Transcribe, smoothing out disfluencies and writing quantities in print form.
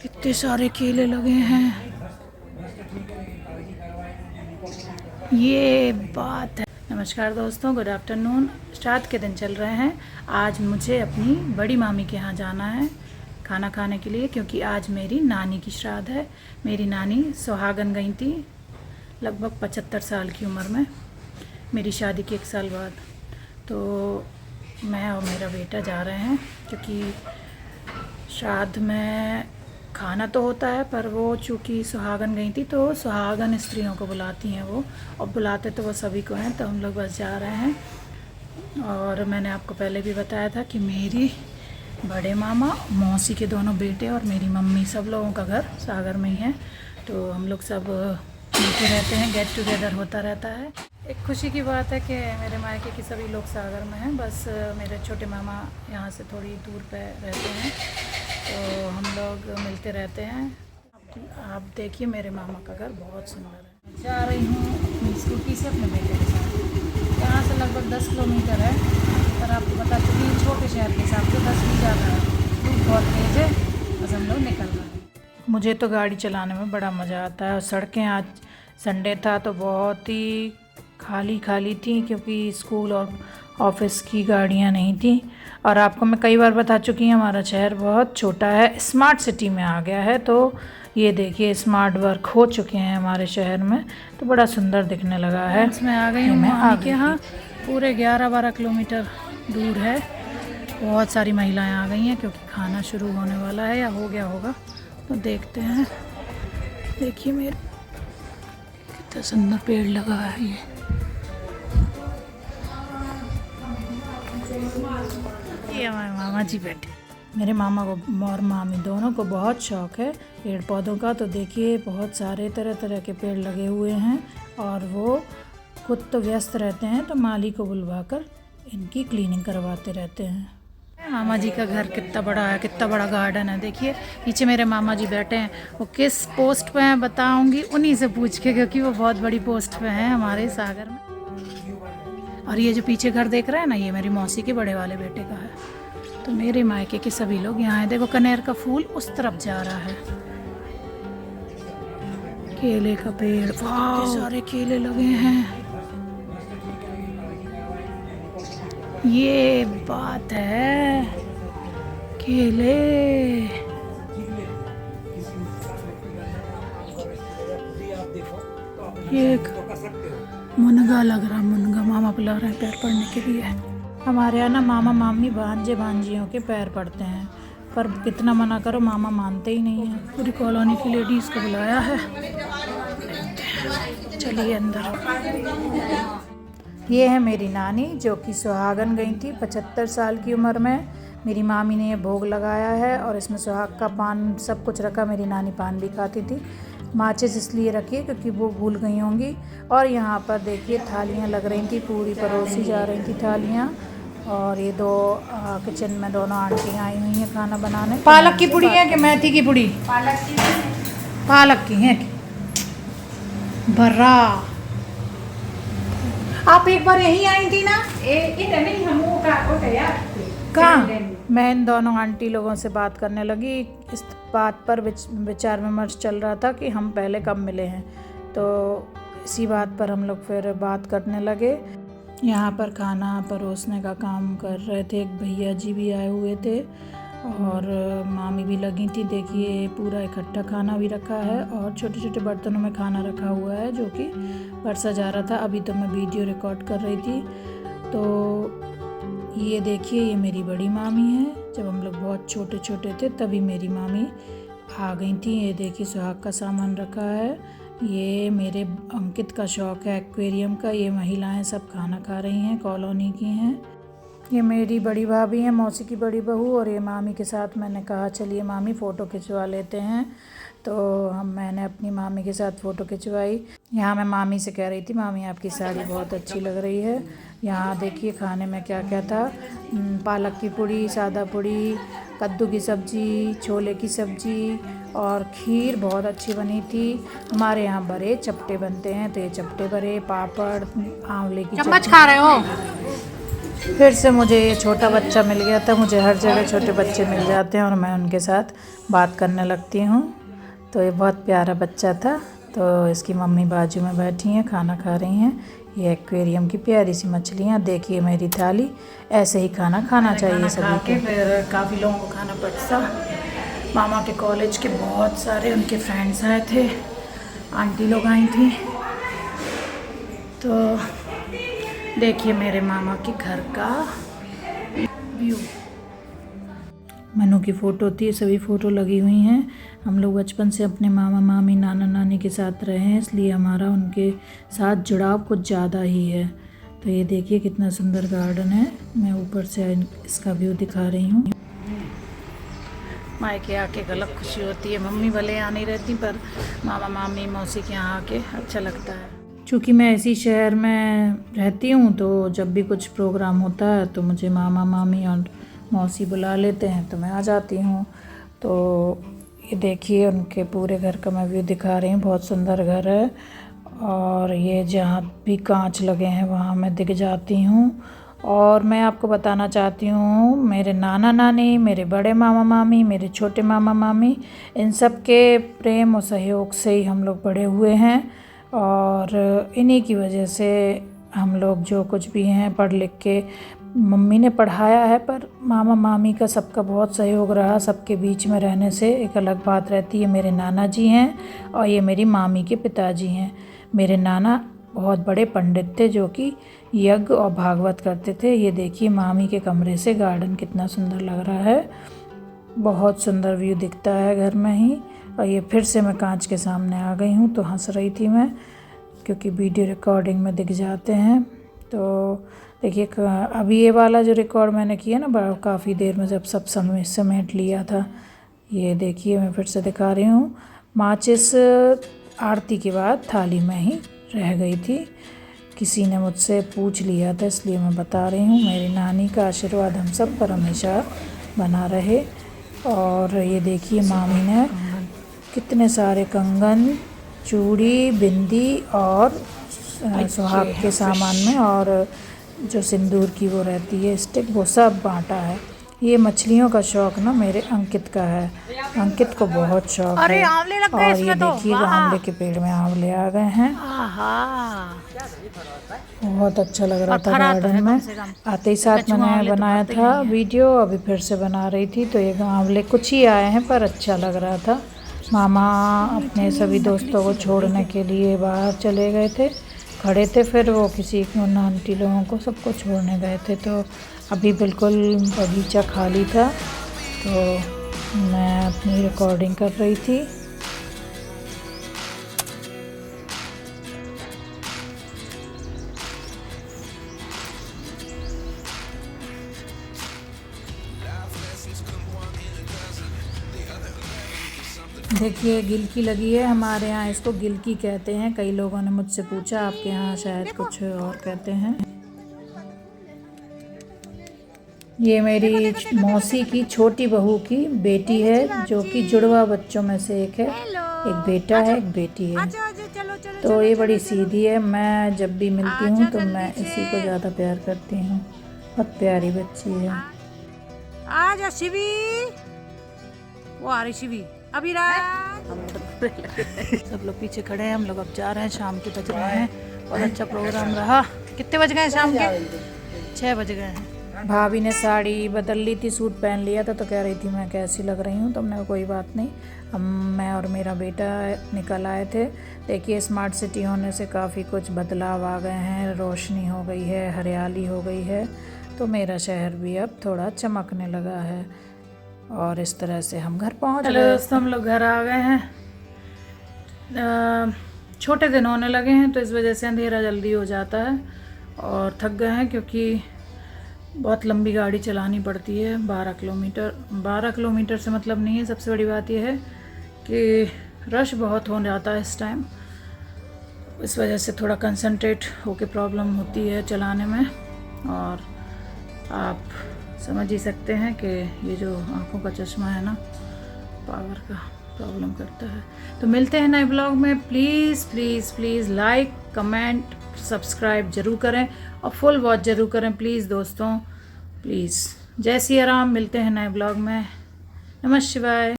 कितने सारे केले लगे हैं। ये बात है। नमस्कार दोस्तों, गुड आफ्टरनून। श्राद्ध के दिन चल रहे हैं। आज मुझे अपनी बड़ी मामी के यहाँ जाना है खाना खाने के लिए, क्योंकि आज मेरी नानी की श्राद्ध है। मेरी नानी सुहागन गई थी लगभग 75 साल की उम्र में, मेरी शादी के 1 साल बाद। तो मैं और मेरा बेटा जा रहे हैं, क्योंकि श्राद्ध में खाना तो होता है, पर वो चूँकि सुहागन गई थी तो सुहागन स्त्रियों को बुलाती हैं वो, और बुलाते तो वो सभी को हैं। तो हम लोग बस जा रहे हैं। और मैंने आपको पहले भी बताया था कि मेरी बड़े मामा, मौसी के दोनों बेटे और मेरी मम्मी, सब लोगों का घर सागर में ही है। तो हम लोग सब मिलते रहते हैं, गेट टुगेदर होता रहता है। एक खुशी की बात है कि मेरे मायके के सभी लोग सागर में हैं। बस मेरे छोटे मामा यहाँ से थोड़ी दूर पे रहते हैं, तो हम लोग मिलते रहते हैं। आप देखिए, मेरे मामा का घर बहुत सुंदर है। जा रही हूँ अपनी स्कूटी से अपने बेटे के साथ। यहाँ से लगभग 10 किलोमीटर है, पर आपको बता चुकी छोटे शहर के हिसाब से 10 भी ज़्यादा है। धूप बहुत तेज़ है, बस हम लोग निकल रहे हैं। मुझे तो गाड़ी चलाने में बड़ा मज़ा आता है। और सड़कें, आज संडे था तो बहुत ही खाली खाली थी, क्योंकि स्कूल और ऑफिस की गाड़ियाँ नहीं थी। और आपको मैं कई बार बता चुकी हूँ, हमारा शहर बहुत छोटा है, स्मार्ट सिटी में आ गया है। तो ये देखिए, स्मार्ट वर्क हो चुके हैं हमारे शहर में, तो बड़ा सुंदर दिखने लगा है। मैं आ गई हूँ मामी के यहाँ, पूरे 11-12 किलोमीटर दूर है। बहुत सारी महिलाएं आ गई हैं, क्योंकि खाना शुरू होने वाला है या हो गया होगा। तो देखते हैं। देखिए मेरे कितना सुंदर पेड़ लगा है ये हमारे मामा जी बैठे। मेरे मामा को और मामी दोनों को बहुत शौक है पेड़ पौधों का। तो देखिए, बहुत सारे तरह तरह के पेड़ लगे हुए हैं, और वो खुद तो व्यस्त रहते हैं, तो माली को बुलवाकर इनकी क्लीनिंग करवाते रहते हैं। मामा जी का घर कितना बड़ा है, कितना बड़ा गार्डन है। देखिए नीचे मेरे मामा जी बैठे हैं। वो किस पोस्ट पे हैं बताऊंगी उन्हीं से पूछ के, क्योंकि वो बहुत बड़ी पोस्ट पे हैं हमारे सागर में। और ये जो पीछे घर देख रहे हैं ना, ये मेरी मौसी के बड़े वाले बेटे का है। तो मेरे मायके के सभी लोग यहाँ हैं। देखो, कनेर का फूल उस तरफ जा रहा है। केले का पेड़, वाह सारे केले लगे हैं। ये बात है, केले। एक मुनगा लग रहा, मुनगा मामा बुला रहे हैं पैर पड़ने के लिए। हमारे यहाँ ना मामा मामी भांजे भांजियों के पैर पड़ते हैं, पर कितना मना करो मामा मानते ही नहीं है। पूरी कॉलोनी की लेडीज़ को बुलाया है। चलिए अंदर। ये है मेरी नानी, जो कि सुहागन गई थी 75 साल की उम्र में। मेरी मामी ने ये भोग लगाया है, और इसमें सुहाग का पान सब कुछ रखा। मेरी नानी पान भी खाती थी। माचिस इसलिए रखी है क्योंकि वो भूल गई होंगी। और यहाँ पर देखिए थालियाँ लग रही थी, पूरी परोसी जा रही थी थालियाँ। और ये दो किचन में दोनों आंटियाँ आई हुई हैं खाना बनाने। पालक की पुड़ी है कि मेथी की पुड़ी? पालक की है। भर्रा, आप एक बार यहीं आई थी ना? कहाँ? मैं इन दोनों आंटी लोगों से बात करने लगी। इस बात पर विचार विमर्श चल रहा था कि हम पहले कब मिले हैं। तो इसी बात पर हम लोग फिर बात करने लगे। यहाँ पर खाना परोसने का काम कर रहे थे, एक भैया जी भी आए हुए थे, और मामी भी लगी थी। देखिए, पूरा इकट्ठा खाना भी रखा है, और छोटे छोटे बर्तनों में खाना रखा हुआ है, जो कि परसा जा रहा था। अभी तो मैं वीडियो रिकॉर्ड कर रही थी। तो ये देखिए, ये मेरी बड़ी मामी है। जब हम लोग बहुत छोटे छोटे थे तभी मेरी मामी आ गई थी। ये देखिए, सुहाग का सामान रखा है। ये मेरे अंकित का शौक है एक्वेरियम का। ये महिलाएं सब खाना खा रही हैं, कॉलोनी की हैं। ये मेरी बड़ी भाभी है, मौसी की बड़ी बहू, और ये मामी के साथ मैंने कहा चलिए मामी फ़ोटो खिंचवा लेते हैं। तो मैंने अपनी मामी के साथ फ़ोटो खिंचवाई। यहाँ मैं मामी से कह रही थी, मामी आपकी साड़ी बहुत अच्छी लग रही है। यहाँ देखिए खाने में क्या क्या था। पालक की पूड़ी, सादा पूड़ी, कद्दू की सब्ज़ी, छोले की सब्ज़ी, और खीर बहुत अच्छी बनी थी। हमारे यहाँ बड़े चपटे बनते हैं, तो ये चपटे बड़े, पापड़, आंवले की चम्मच खा रहे हो? फिर से मुझे ये छोटा बच्चा मिल गया था। मुझे हर जगह छोटे बच्चे मिल जाते हैं और मैं उनके साथ बात करने लगती हूँ। तो ये बहुत प्यारा बच्चा था। तो इसकी मम्मी बाजू में बैठी हैं, खाना खा रही हैं। ये एक्वेरियम की प्यारी सी मछलियाँ। देखिए मेरी थाली, ऐसे ही खाना खाना चाहिए सभी को। फिर काफ़ी लोगों को खाना पड़ता। मामा के कॉलेज के बहुत सारे उनके फ्रेंड्स आए थे, आंटी लोग आई थी। तो देखिए मेरे मामा के घर का व्यू। मनु की फ़ोटो थी, सभी फ़ोटो लगी हुई हैं। हम लोग बचपन से अपने मामा मामी नाना नानी के साथ रहे हैं, इसलिए हमारा उनके साथ जुड़ाव कुछ ज़्यादा ही है। तो ये देखिए कितना सुंदर गार्डन है। मैं ऊपर से इसका व्यू दिखा रही हूँ। मायके आके एक अलग खुशी होती है। मम्मी भले यहाँ नहीं रहती, पर मामा मामी मौसी के यहाँ आके अच्छा लगता है। चूँकि मैं इसी शहर में रहती हूँ, तो जब भी कुछ प्रोग्राम होता है तो मुझे मामा मामी और मौसी बुला लेते हैं, तो मैं आ जाती हूँ। तो ये देखिए उनके पूरे घर का मैं व्यू दिखा रही हूँ। बहुत सुंदर घर है। और ये जहाँ भी कांच लगे हैं वहाँ मैं दिख जाती हूँ। और मैं आपको बताना चाहती हूँ, मेरे नाना नानी, मेरे बड़े मामा मामी, मेरे छोटे मामा मामी, इन सब के प्रेम और सहयोग से ही हम लोग बड़े हुए हैं। और इन्हीं की वजह से हम लोग जो कुछ भी हैं पढ़ लिख के, मम्मी ने पढ़ाया है, पर मामा मामी का सबका बहुत सहयोग रहा। सबके बीच में रहने से एक अलग बात रहती है। मेरे नाना जी हैं और ये मेरी मामी के पिताजी हैं। मेरे नाना बहुत बड़े पंडित थे जो कि यज्ञ और भागवत करते थे। ये देखिए मामी के कमरे से गार्डन कितना सुंदर लग रहा है। बहुत सुंदर व्यू दिखता है घर में ही। और ये फिर से मैं कांच के सामने आ गई हूँ, तो हंस रही थी मैं, क्योंकि वीडियो रिकॉर्डिंग में दिख जाते हैं। तो देखिए अभी ये वाला जो रिकॉर्ड मैंने किया ना, काफ़ी देर में जब सब समेट लिया था। ये देखिए मैं फिर से दिखा रही हूँ। माचिस आरती के बाद थाली में ही रह गई थी। किसी ने मुझसे पूछ लिया था, इसलिए मैं बता रही हूँ। मेरी नानी का आशीर्वाद हम सब पर हमेशा बना रहे। और ये देखिए मामी ने कितने सारे कंगन, चूड़ी, बिंदी और सुहाग के सामान में, और जो सिंदूर की वो रहती है स्टिक, वो सब बांटा है। ये मछलियों का शौक़ ना मेरे अंकित का है। अंकित को बहुत शौक़ है। और ये देखिए आंवले के पेड़ में आंवले आ गए हैं। बहुत अच्छा लग रहा था गार्डन में। आते ही साथ मैंने बनाया था वीडियो, अभी फिर से बना रही थी। तो ये आंवले कुछ ही आए हैं, पर अच्छा लग रहा था। मामा अपने सभी दोस्तों को छोड़ने के लिए बाहर चले गए थे, खड़े थे। फिर वो किसी आंटी लोगों को सबको छोड़ने गए थे। तो अभी बिल्कुल बगीचा खाली था, तो मैं अपनी रिकॉर्डिंग कर रही थी। देखिए गिलकी लगी है, हमारे यहाँ इसको गिलकी कहते हैं। कई लोगों ने मुझसे पूछा, आपके यहाँ शायद कुछ और कहते हैं। ये मेरी मौसी की छोटी बहू की बेटी है, जो कि जुड़वा बच्चों में से एक है। एक बेटा है, एक बेटी है। तो ये बड़ी सीधी है। मैं जब भी मिलती हूँ तो मैं इसी को ज़्यादा प्यार करती हूँ। बहुत प्यारी बच्ची है। आजा शिवी, वो आ रही शिवी अभी सब लोग पीछे खड़े हैं। हम लोग अब जा रहे हैं। शाम के बज रहे हैं। बहुत अच्छा प्रोग्राम रहा। कितने बज गए शाम के? 6 बज गए हैं। भाभी ने साड़ी बदल ली थी, सूट पहन लिया था, तो कह रही थी मैं कैसी लग रही हूँ। तो हमने कोई बात नहीं, मैं और मेरा बेटा निकल आए थे। देखिए स्मार्ट सिटी होने से काफ़ी कुछ बदलाव आ गए हैं। रोशनी हो गई है, हरियाली हो गई है। तो मेरा शहर भी अब थोड़ा चमकने लगा है। और इस तरह से हम घर पहुँच गए। दोस्तों हम लोग घर आ गए हैं। छोटे दिन होने लगे हैं, तो इस वजह से अंधेरा जल्दी हो जाता है। और थक गए हैं, क्योंकि बहुत लंबी गाड़ी चलानी पड़ती है। 12 किलोमीटर से मतलब नहीं है। सबसे बड़ी बात यह है कि रश बहुत हो जाता है इस टाइम। इस वजह से थोड़ा कंसंट्रेट होके प्रॉब्लम होती है चलाने में। और आप समझ ही सकते हैं कि ये जो आँखों का चश्मा है ना, पावर का प्रॉब्लम करता है। तो मिलते हैं नए ब्लॉग में। Please please please like comment subscribe जरूर करें और फुल वॉच जरूर करें प्लीज़ दोस्तों, प्लीज़। जय सिया राम। मिलते हैं नए ब्लॉग में। नमः शिवाय।